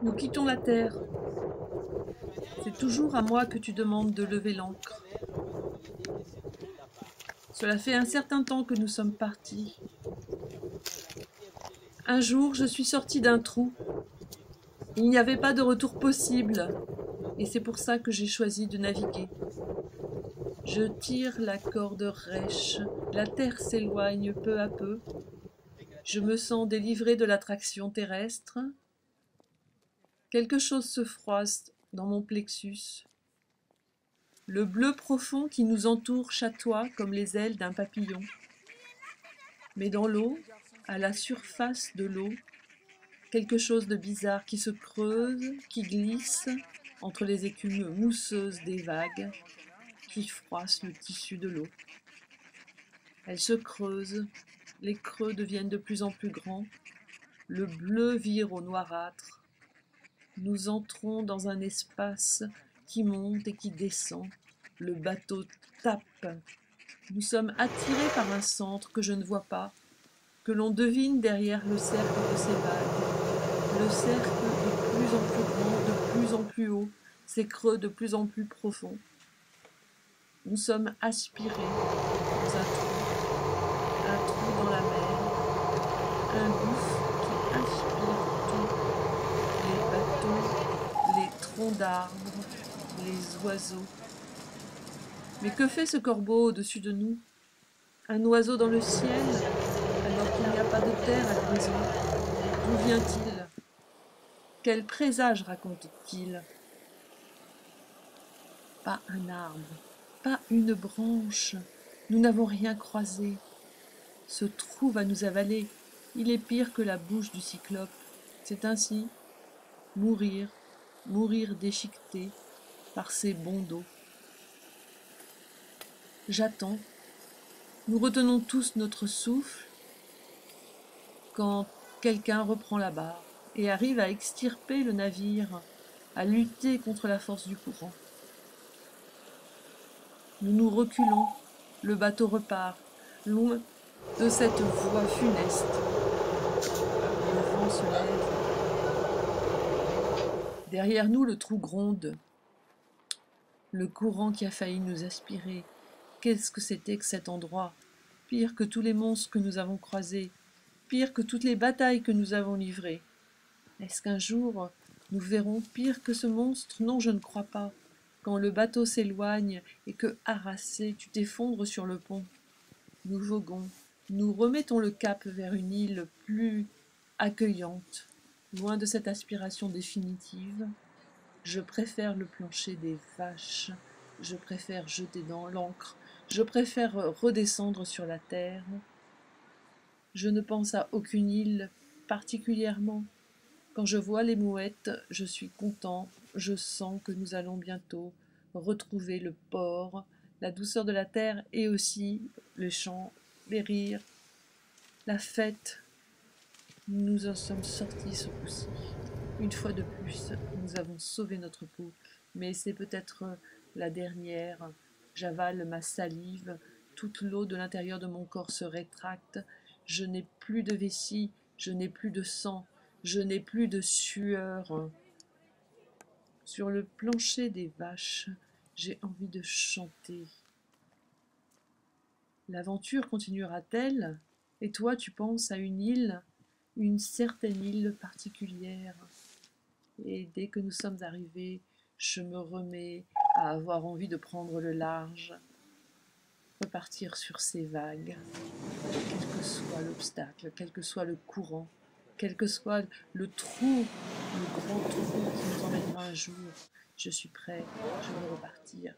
Nous quittons la terre. C'est toujours à moi que tu demandes de lever l'ancre. Cela fait un certain temps que nous sommes partis. Un jour, je suis sorti d'un trou. Il n'y avait pas de retour possible, et c'est pour ça que j'ai choisi de naviguer. Je tire la corde rêche, la terre s'éloigne peu à peu. Je me sens délivré de l'attraction terrestre. Quelque chose se froisse dans mon plexus. Le bleu profond qui nous entoure chatoie comme les ailes d'un papillon. Mais dans l'eau, à la surface de l'eau, quelque chose de bizarre qui se creuse, qui glisse entre les écumes mousseuses des vagues qui froissent le tissu de l'eau. Elle se creuse, les creux deviennent de plus en plus grands, le bleu vire au noirâtre. Nous entrons dans un espace qui monte et qui descend. Le bateau tape. Nous sommes attirés par un centre que je ne vois pas, que l'on devine derrière le cercle de ces vagues. Le cercle de plus en plus grand, de plus en plus haut, ses creux de plus en plus profonds. Nous sommes aspirés dans un trou dans la mer, un gouffre qui inspire tout. Les bateaux, les troncs d'arbres, les oiseaux. Mais que fait ce corbeau au-dessus de nous? Un oiseau dans le ciel, alors qu'il n'y a pas de terre à l'horizon. D'où vient-il? Quel présage raconte-t-il? Pas un arbre, pas une branche. Nous n'avons rien croisé. Ce trou va nous avaler. Il est pire que la bouche du cyclope. C'est ainsi. Mourir, mourir déchiqueté par ces bonds d'eau. J'attends. Nous retenons tous notre souffle quand quelqu'un reprend la barre et arrive à extirper le navire, à lutter contre la force du courant. Nous nous reculons, le bateau repart, loin de cette voie funeste. Le vent se lève. Derrière nous, le trou gronde. Le courant qui a failli nous aspirer. Qu'est-ce que c'était que cet endroit? Pire que tous les monstres que nous avons croisés, pire que toutes les batailles que nous avons livrées. Est-ce qu'un jour nous verrons pire que ce monstre? Non, je ne crois pas. Quand le bateau s'éloigne et que, harassé, tu t'effondres sur le pont. Nous voguons, nous remettons le cap vers une île plus accueillante, loin de cette aspiration définitive. Je préfère le plancher des vaches, je préfère jeter dans l'ancre, je préfère redescendre sur la terre. Je ne pense à aucune île particulièrement. Quand je vois les mouettes, je suis content, je sens que nous allons bientôt retrouver le port, la douceur de la terre et aussi les chants, les rires, la fête. Nous en sommes sortis ce coup-ci. Une fois de plus, nous avons sauvé notre peau, mais c'est peut-être la dernière. J'avale ma salive, toute l'eau de l'intérieur de mon corps se rétracte. Je n'ai plus de vessie, je n'ai plus de sang, je n'ai plus de sueur. Sur le plancher des vaches, j'ai envie de chanter. L'aventure continuera-t-elle? Et toi, tu penses à une certaine île particulière. Et dès que nous sommes arrivés, je me remets à avoir envie de prendre le large, repartir sur ces vagues, quel que soit l'obstacle, quel que soit le courant, quel que soit le trou, le grand trou qui nous emmènera un jour. Je suis prêt, je veux repartir.